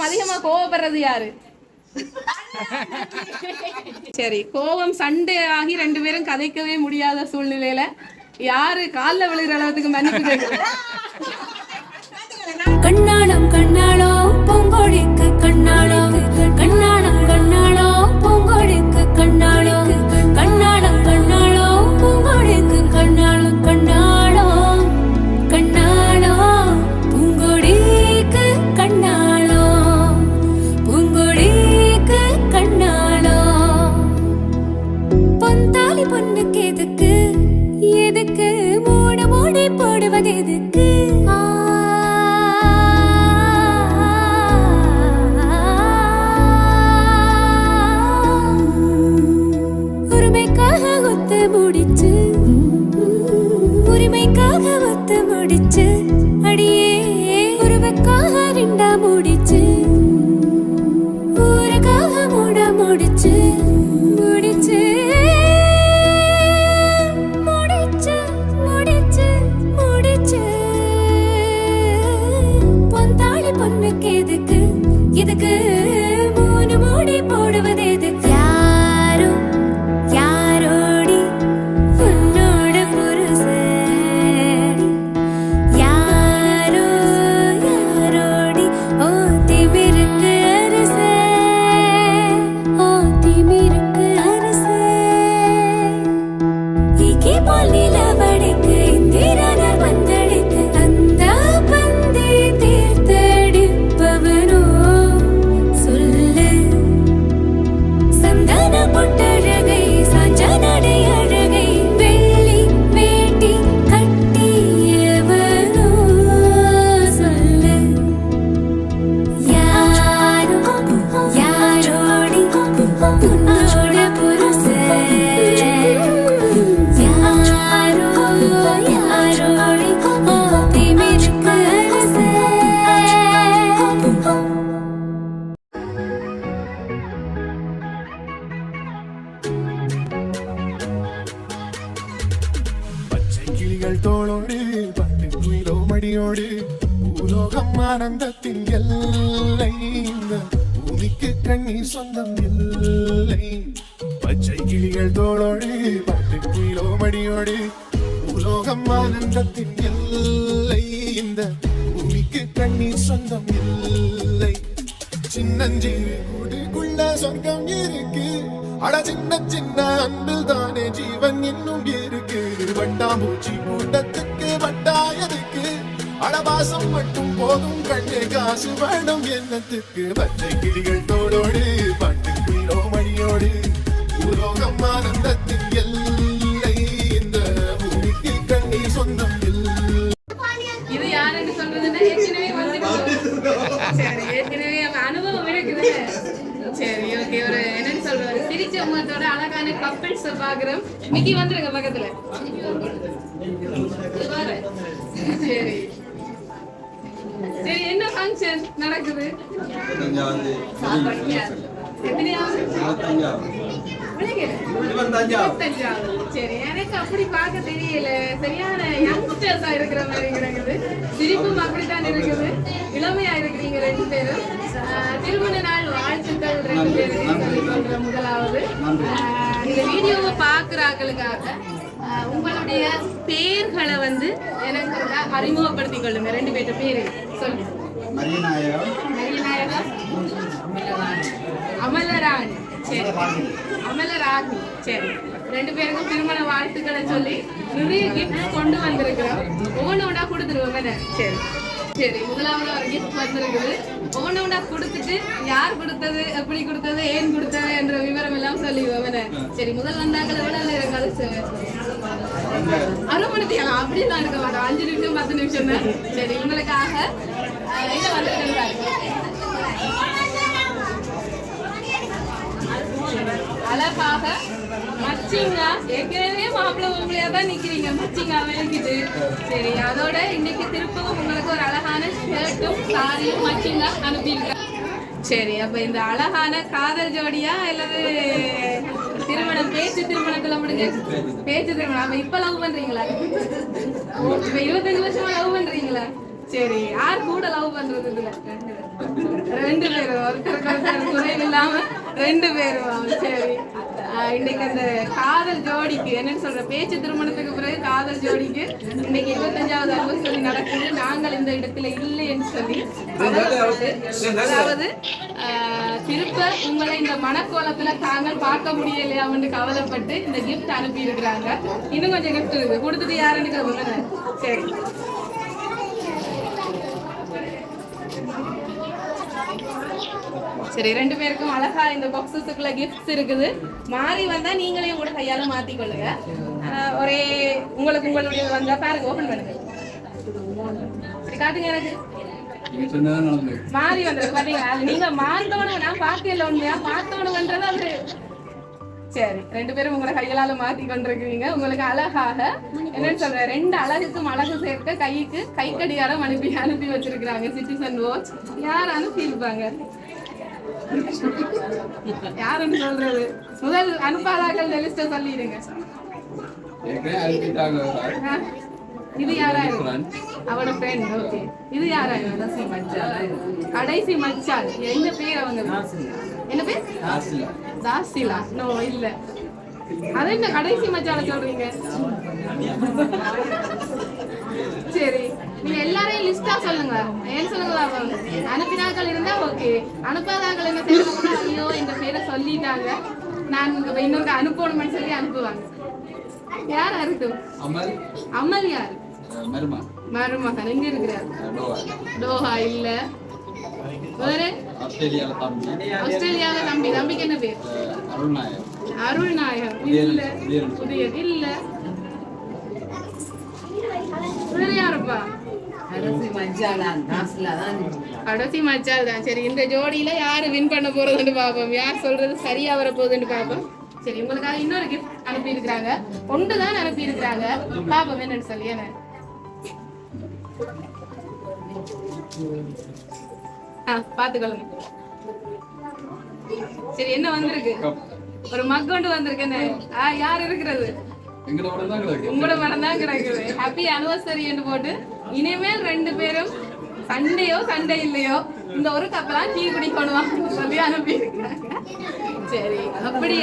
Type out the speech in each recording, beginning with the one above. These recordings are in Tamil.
அதிகமா கோவப்படுறது யாரு? சரி, கோவம் சண்டை ஆகி 2 பேரும் கதைக்கவே முடியாத சூழ்நிலையில யாரு கால்ல விழுகிற அளவுக்கு மன்னிப்பு கேட்குறது? கண்ணாடம் கண்ணாடோ பொங்கோடிக்கு கண்ணாடோ கண்ணாடம் கண்ணாடோ பொங்கோடிக்கு கண்ணாடோ கண்ணாடம் கண்ணாடோ பொங்கோடிக்கு கண்ணாடம் கண்ணாடோ கண்ணாடோ பூங்கோடிக்கு கண்ணாடோ பூங்கோடிக்கு கண்ணாடோ பொந்தாலி பொண்ணுக்கு எதுக்கு எதுக்கு மூட மூடி போடுவது எதுக்கு? முடிச்சு உரிமைக்காக ஒத்து முடிச்சு அடியே உருவக்காக 2 முடிச்சு ஊருக்காக மூட முடிச்சு முடிச்சு முடிச்சு முடிச்சு முடிச்சு பொந்தாளி பொண்ணுக்கு எதுக்கு எதுக்கு 3 மூடி போடுவது எதுக்கு? தோளோடு 10 கிலோ மடியோடு பூலோகம் ஆனந்தத்தின் எல்லை, இந்த பூமிக்கு கண்ணீர் சொந்தம் இல்லை. பச்சை கிளிகள் தோளோடு 10 கிலோ மடியோடு பூலோகம் ஆனந்தத்தின் எல்லை, இந்த பூமிக்கு கண்ணீர் சொந்தம் இல்லை. சின்னஞ்சிறு கூடுக்குள்ள சொர்க்கம் இருக்கு, அட சின்ன சின்ன அன்பில் தானே ஜீவன் இன்னும் இருக்கு. வட்டாம்பூச்சி கூட்டத்துக்கு வட்டாயதுக்கு அடபாசம் மட்டும் போதும் கண்ணே, காசு வேணும் என்னத்துக்கு? பச்சை கிளிகள் தோளோடு 10 கிலோ மணியோடு பூலோகம் ஆனந்தத்தின் எல்லை, இந்த பூமிக்கு கண்ணீர் சொந்தம் இல்லை. இது யாருன்னு சொல்றதுன்னா ஏற்கனவே அனுபவம் இருக்குது. சரி, ஓகே. ஒரு என்னன்னு சொல்றாரு, சிரிச்ச முகத்தோட அழகான கப்பிள்ஸ் பாக்குறோம். மிக்கி வந்துருங்க பக்கத்துல. சரி சரி, என்ன ஃபங்க்ஷன் நடக்குது? சரி, எனக்கு அப்படி பார்க்க தெரியல. சரியான யங்ஸ்டர்ஸா இருக்கிற மாதிரி இருக்குது. சிரிப்பும் அப்படித்தான் இருக்குது. இளமையா இருக்கிறீங்க 2 பேரும். திருமண நாள் வாழ்த்துக்கள் 2 பேரும். முதலாவது இந்த வீடியோவை பாக்குறாங்களுக்காக உங்களுடைய பேர்களை வந்து எனக்கு அறிமுகப்படுத்திக் கொள்ளுங்க. 2 பேர்ட்ட பேரு சொல்லுங்க. மரியநாயகா, அமலராணி. சரி, அமலராணி. சரி, 2 பேருக்கும் திருமண வாழ்த்துக்களை சொல்லி நிறைய கிஃப்ட் கொண்டு வந்திருக்கிறோம். ஒவ்வொன்றா கொடுத்துருவோம். சரி சரி, முதலாவது ஒரு கிஃப்ட் வந்திருக்குது. ஒவ்வொன்றா கொடுத்துட்டு யார் கொடுத்தது, எப்படி கொடுத்தது, ஏன் கொடுத்தது என்ற விவரம் எல்லாம் சொல்லிடுவோம். சரி, முதல் வந்தாக்கள் எவ்வளவு நேரம் கழிச்சு? 1/2 மணி நேரம். அப்படிலாம் இருக்க மாட்டோம், 5 நிமிஷம் 10 நிமிஷம் தான். சரி, உங்களுக்காக இதை வந்துருக்காங்க. அழகாக மச்சிங்கா, ஏற்கனவே மாப்பிள்ளை மாப்பிள்ளையா தான் நிக்கிறீங்க, மச்சிங்கா விளக்கிட்டு. சரி, அதோட இன்னைக்கு திருப்பவும் உங்களுக்கு ஒரு அழகான ஷர்ட்டும் சாரியும் மச்சிங்கா அனுப்பியிருக்க. சரி, அப்ப இந்த அழகான காதல் ஜோடியா அல்லது திருமணம் பேச்சு திருமணத்துல முடிஞ்ச பேச்சு திருமணம்? அப்ப இப்ப லவ் பண்றீங்களா? இப்ப 25 வருஷமா லவ் பண்றீங்களா? சரி, யார் கூட லவ் பண்றது? இதுல 2 பேரும் ஒருத்தருக்கு குறைவு இல்லாம 2 பேரும். சரி, இன்னைக்கு அந்த காதல் ஜோடிக்கு என்னன்னு சொல்ற பேச்சு திருமணத்துக்கு பிறகு காதல் ஜோடிக்கு இன்னைக்கு 25வது அனிவர்சரி நடக்குது. நாங்கள் இந்த இடத்துல இல்லை என்று சொல்லி அதாவது திருப்ப உங்களை இந்த மனக்கோலத்துல தாங்கள் பார்க்க முடியலையான்னு கவலைப்பட்டு இந்த கிஃப்ட் அனுப்பி இருக்கிறாங்க. இன்னும் கொஞ்சம் கிஃப்ட் இருக்கு, கொடுத்துட்டு யாருன்னு சொல்லுங்க. சரி, சரி, 2 பேருக்கும் அழகா இந்த பாக்ஸஸுக்குள்ள கிஃப்ட்ஸ் இருக்குது. மாறி வந்தா நீங்களே உங்களோட கையால மாத்திக்கொள்ளுங்க. ஒரே உங்களுடைய வந்தா பாருங்க, ஓபன் பண்ணுங்க. சரி, காட்டுங்க எனக்கு. மாறி வந்தது பாத்தீங்களா? நீங்க மாத்தவனு நான் பாத்தியல உண்மையா மாத்தவனுன்றது அவரு. சரி, 2 பேரும் உங்களோட கைகளால மாத்தி கொண்டிருக்கிறீங்க. உங்களுக்கு அழகாக என்னன்னு சொல்ற 2 அழகுக்கும் அழகு சேர்க்க கைக்கு கை கடிகாரம் அனுப்பி வச்சிருக்கிறாங்க. Citizen watch. யார் அனுப்பியிருப்பாங்க? யாருன்னு சொல்றது? முதல் அனுப்பாதாக்கள் லிஸ்ட சொல்லிடுங்க. இது யாரா அவனோட ஃப்ரெண்ட். ஓகே, இது யாரா? கடைசி மச்சான். என்ன பேர் அவங்க? என்ன பேர்? தாசிலா. நோ, இல்ல. அது என்ன கடைசி மச்சான சொல்றீங்க? சரி, நீங்க எல்லாரையும் லிஸ்டா சொல்லுங்க. ஏன் சொல்லுங்க? அனுப்பினாக்கள் இருந்தா ஓகே, அனுப்பாதாக்கள் என்ன செய்யணும்னா ஐயோ இந்த பேரை சொல்லிட்டாங்க நான் இன்னொரு அனுப்பணும்னு சொல்லி அனுப்புவாங்க. யாரா இருக்கும்? அமல். யாரு? மருமகன். எங்க இருக்கிறார்? டோஹா. இல்ல. வேற? ஆஸ்திரேலியால தம்பி. தம்பிக்கு என்ன பேர்? அருள்நாயகம். இல்ல. உதயன். இல்ல. வேற யாருப்பா? கடைசி மச்சால் தான். சரி, இந்த ஜோடியில யாரு வின் பண்ண போறதுன்னு பாப்போம். யார் சொல்றது சரியா வர போகுதுன்னு பாப்போம். சரி, உங்களுக்காக இன்னொரு கிஃப்ட் அனுப்பி இருக்கிறாங்க. 1 தான் அனுப்பி இருக்கிறாங்க. பாப்போம் என்னன்னு சொல்லி. என்ன பாத்துக்கொள்ளுங்க. சரி, என்ன வந்திருக்கு? ஒரு மக் கொண்டு வந்திருக்கேன்னு. யார் இருக்கிறது? உங்களோட மனம் தான் கிடக்குது. ஹாப்பி அனிவர்சரி என்று போட்டு இனிமேல் 2 பேரும் சண்டை இல்லையோ இந்த ஒரு கப்பெல்லாம் டீ குடிக்கணும் சொல்லி அனுப்பி இருக்கிறாங்க. சரி, அப்படி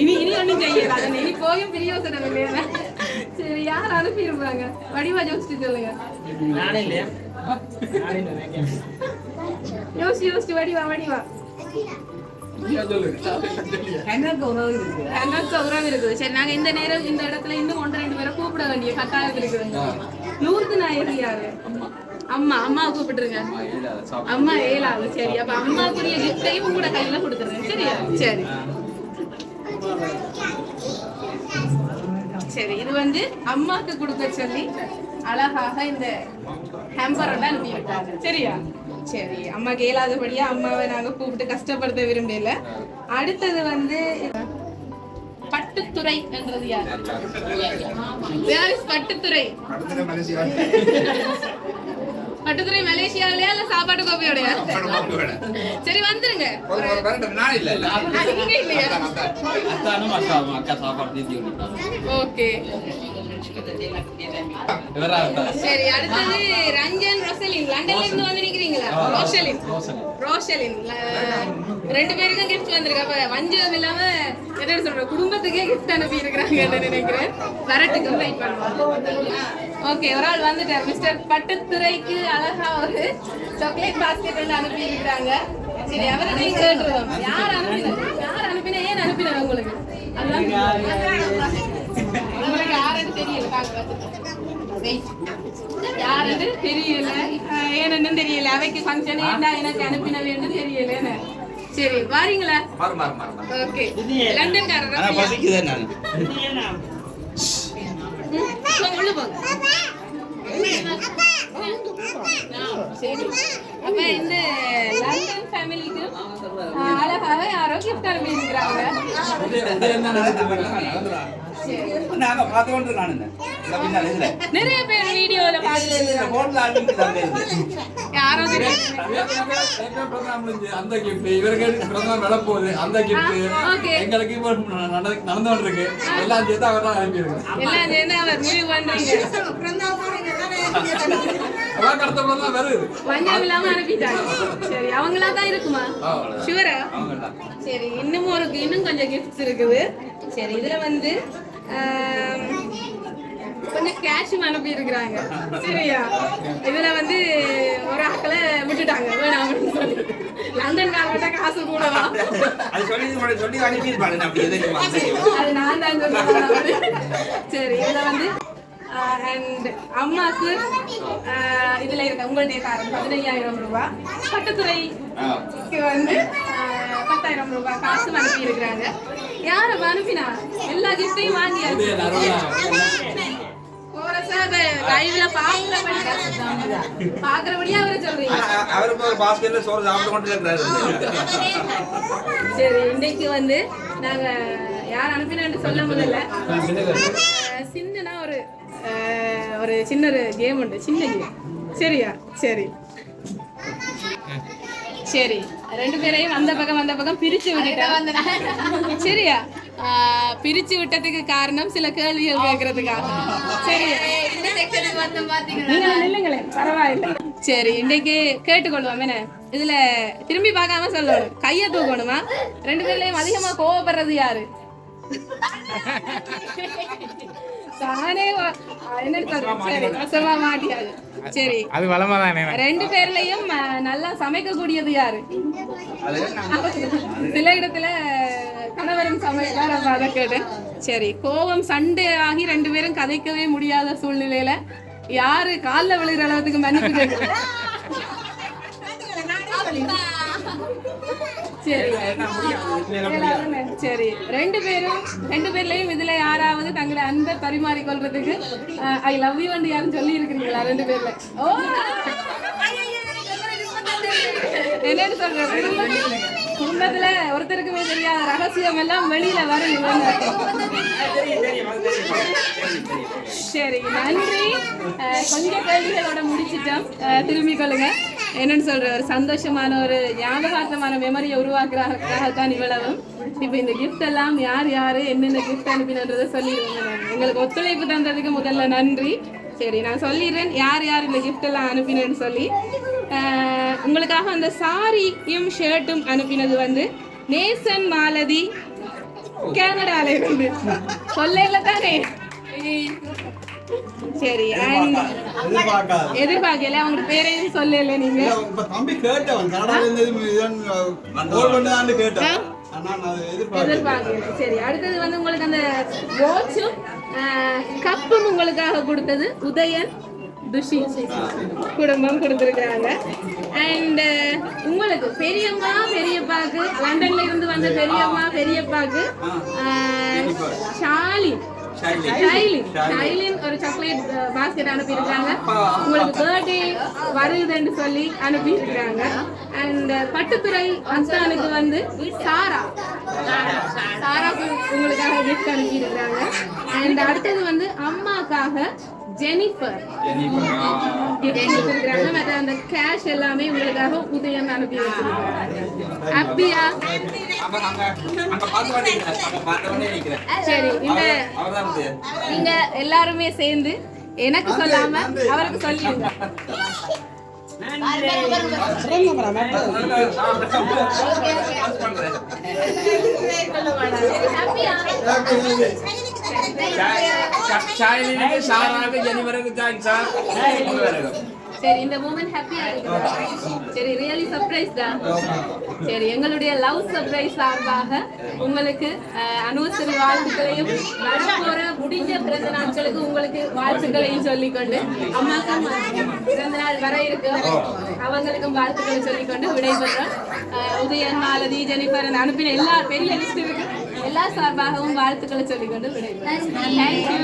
இனி ஒன்னும் செய்யல. இனி போயும் பிரியோசனம் இல்லையா? சரி, யார் அனுப்பி இருப்பாங்க? வடிவா யோசிச்சு சொல்லுங்க. யோசிச்சு வடிவா. எனக்கு உறவு இருக்குது. சரி, நாங்க இந்த நேரம் இந்த இடத்துல இன்னும் 1-2 பேரை கூப்பிட வேண்டிய கட்டாயம் இருக்குது. நூறுது நாயகி யாரு? அம்மா கூப்பிட்டுருங்க. அம்மா 7வது. சரி, அப்ப அம்மாக்குரிய கிஃப்டையும் உங்களோட கையில கொடுத்துருங்க. சரியா? சரி, சரி, இது அம்மாக்கு கொடுக்க சொல்லி அழகாக இந்த ஹேம்பரோட அனுப்பி விட்டாங்க. சரியா? சரி, அம்மாக்கு இயலாதபடியா அம்மாவை நாங்க கூப்பிட்டு கஷ்டப்படுத்த விரும்பல. அடுத்தது பட்டுத்துறை என்றது யார்? பட்டுத்துறை. பட்டுத்துறை மலேசியாவிலயா இல்ல சாப்பாட்டு கோப்பையோடயா? சரி, வந்துருங்க. ஓகே, சரி. அடுத்தது ரஞ்சன் ரொசலின். லண்டன்ல இருந்து வந்து நிக்கிறீங்களா? ரோஷலின். 2 பேருக்கும் கிஃப்ட் வந்திருக்கு. அப்ப வஞ்சகம் இல்லாம என்ன சொல்ற குடும்பத்துக்கே கிஃப்ட் அனுப்பி இருக்கிறாங்கன்னு நினைக்கிறேன். வரட்டுக்கு வெயிட் பண்ணுவோம். ஓகே, ஒரு ஆள் வந்துட்டார். மிஸ்டர் பட்டுத்துறைக்கு அழகா ஒரு சாக்லேட் பாஸ்கெட் ஒன்று அனுப்பி இருக்கிறாங்க. சரி, அவர்கிட்ட கேட்டுருவோம். யார் அனுப்பினா ஏன் அனுப்பினா உங்களுக்கு? உங்களுக்கு யாருன்னு தெரியல. யாருன்னு தெரியல, ஏன்னு தெரியல. அவைக்கு ஃபங்க்ஷன் ஏன்னா எனக்கு அனுப்பின வேண்டும் தெரியல. சரி, வாரீங்களா? ஓகே, லண்டன்காரர். சரி, அப்ப இந்த லண்டன் ஃபேமிலிக்கு அழகாக யாரோ கிஃப்ட் அனுப்பி இருக்கிறாங்க. நிறைய பேர் வீடியோல பாத்துட்டு யாரோ அந்த கிஃப்ட் இவருக்கு நடப்போகுது. அந்த கிஃப்ட் எங்களுக்கு நடந்து இருக்கு. எல்லாம் சேர்த்து அவர் தான் அனுப்பியிருக்கோம். எல்லாம் சேர்ந்து அவர் முடிவு பண்றீங்க. உலக கடத்தப்படலாம் வருது. வஞ்சம் இல்லாம அனுப்பிட்டாங்க. சரி, அவங்களா தான் இருக்குமா? ஷுவரா? சரி, இன்னும் கொஞ்சம் கிஃப்ட்ஸ் இருக்குது. சரி, இதுல வந்து கொஞ்சம் கேஷும் அனுப்பி இருக்கிறாங்க. சரியா, இதுல வந்து ஒரு ஆக்களை விட்டுட்டாங்க வேணாம் அப்படின்னு சொல்லி. லண்டன் காரங்கிட்ட காசு கூடவா அது நான் தான் சொல்றேன். சரி, இதுல வந்து அண்ட் அம்மாக்கு இதுல இருக்க உங்களுடைய காரம் 15,000 ரூபாய், பட்டுத்துறைக்கு வந்து 10,000 ரூபாய் காசு அனுப்பி இருக்கிறாங்க. யாரும் அனுப்பினா எல்லா கிஃப்டையும் வாங்கியாச்சு. பாக்குறபடியா அவரை சொல்றீங்க. சரி, இன்னைக்கு வந்து நாங்க யார் அனுப்பினு சொல்ல முடியல. சின்னனா ஒரு சின்ன கேம் உண்டு, சின்ன கேம். சரியா? சரி சரி, ரெண்டு பேரையும் அந்த பக்கம் பிரிச்சு விட்டுட்டேன். சரியா? பிரிச்சு விட்டதுக்கு காரணம் சில கேள்விகள் கேட்கறதுக்காக. சரி, இல்லைங்களே பரவாயில்ல. சரி, இன்னைக்கு கேட்டுக்கொள்வோம். என்ன இதுல திரும்பி பார்க்காம சொல்லணும். கையை தூக்கணுமா? ரெண்டு பேர்லயும் அதிகமா கோவப்படுறது யாரு? தானே என்ன சரி, கஷ்டமா மாட்டியாது. சரி, அது வளமாதானே. ரெண்டு பேர்லயும் நல்லா சமைக்கக்கூடியது யாரு? சில இடத்துல கணவரும் சமைக்கிறார், அப்ப அதை கேட்டேன். சரி, கோபம் சண்டை ஆகி ரெண்டு பேரும் கதைக்கவே முடியாத சூழ்நிலையில யாரு கால்ல விழுகிற அளவுக்கு மன்னிப்பு கேட்குறேன்? சரி சரி, ரெண்டு பேர்லயும் இதுல யாராவது தங்களை அன்பை பரிமாறிக்கொள்றதுக்கு ஐ லவ் யூ வந்து யாரும் சொல்லி இருக்கிறீங்களா? ரெண்டு பேர்ல என்னன்னு சொல்றது? குடும்பத்துல ஒருத்தருக்குமே தெரியாத ரகசியம் எல்லாம் வெளியில வரும். சரி, நன்றி. கொஞ்சம் கேள்விகளோட முடிச்சிட்டோம். திரும்பி கொள்ளுங்க. என்னன்னு சொல்ற, ஒரு சந்தோஷமான ஒரு ஞாபகார்த்தமான மெமரியை உருவாக்குறதுக்காகத்தான் இவ்வளவும். இப்ப இந்த கிஃப்ட் எல்லாம் யாரு என்னென்ன கிஃப்ட் அனுப்பினன்றதை சொல்லிடுவாங்க. எங்களுக்கு ஒத்துழைப்பு தந்ததுக்கு முதல்ல நன்றி. சரி, நான் சொல்லிடுறேன் யார் இந்த கிஃப்ட் எல்லாம் அனுப்பினேன்னு சொல்லி. உங்களுக்காக அந்த சாரியும் ஷர்ட்டும் அனுப்பினது வந்து நேசன் மாலதி, கனடால இருந்து. சொல்லல தானே? சரி, எதிர்பார்க்கல. அவங்க பேரையும் சொல்லல. நீங்க எதிர்பார்க்கல. சரி, அடுத்தது வந்து உங்களுக்கு அந்த வாட்சும் கப்பும் உங்களுக்காக கொடுத்தது உதயன் துஷி குடும்பம் கொடுத்துருக்காங்க. அண்ட் உங்களுக்கு பெரியம்மா பெரியப்பாக்கு, லண்டன்ல இருந்து வந்த பெரியம்மா பெரியப்பாக்கு ஷைலின் ஒரு சாக்லேட் பாஸ்கெட் அனுப்பியிருக்காங்க. உங்களுக்கு பர்த்டே வருதுன்னு சொல்லி அனுப்பியிருக்காங்க. அண்ட் பட்டுத்துறை அஸ்தானுக்கு வந்து சாராக்கு உங்களுக்காக கிஃப்ட் அனுப்பியிருக்காங்க. அண்ட் அடுத்தது வந்து அம்மாக்காக ஜெனிஃபர் கொடுத்துருக்காங்க. மற்ற அந்த கேஷ் எல்லாமே உங்களுக்காக உதயம் அனுப்பி வச்சிருக்காங்க. ஹாப்பியா? சரி, நீங்க எல்லாருமே சேர்ந்து எனக்கு சொல்லாம அவருக்கு சொல்லிடுங்க. சரி, இந்த மூமெண்ட் ஹாப்பியா இருக்குதா? சரி, ரியலி சர்ப்ரைஸ் தான். சரி, எங்களுடைய லவ் சர்ப்ரைஸ் சார்பாக உங்களுக்கு அனிவர்சரி வாழ்த்துக்களையும் வரப்போற முடிஞ்ச பிறந்த நாட்களுக்கு உங்களுக்கு வாழ்த்துக்களையும் சொல்லிக்கொண்டு, அம்மாக்கும் பிறந்த நாள் வர இருக்கு, அவங்களுக்கும் வாழ்த்துக்களை சொல்லிக்கொண்டு விடைபெற்றோம். உதயன், மாலதி, ஜெனிஃபர் அனுப்பின எல்லா பெரிய லிஸ்ட் இருக்கு. எல்லா சார்பாகவும் வாழ்த்துக்களை சொல்லிக்கொண்டு விடைபெற்றோம். தேங்க்யூ.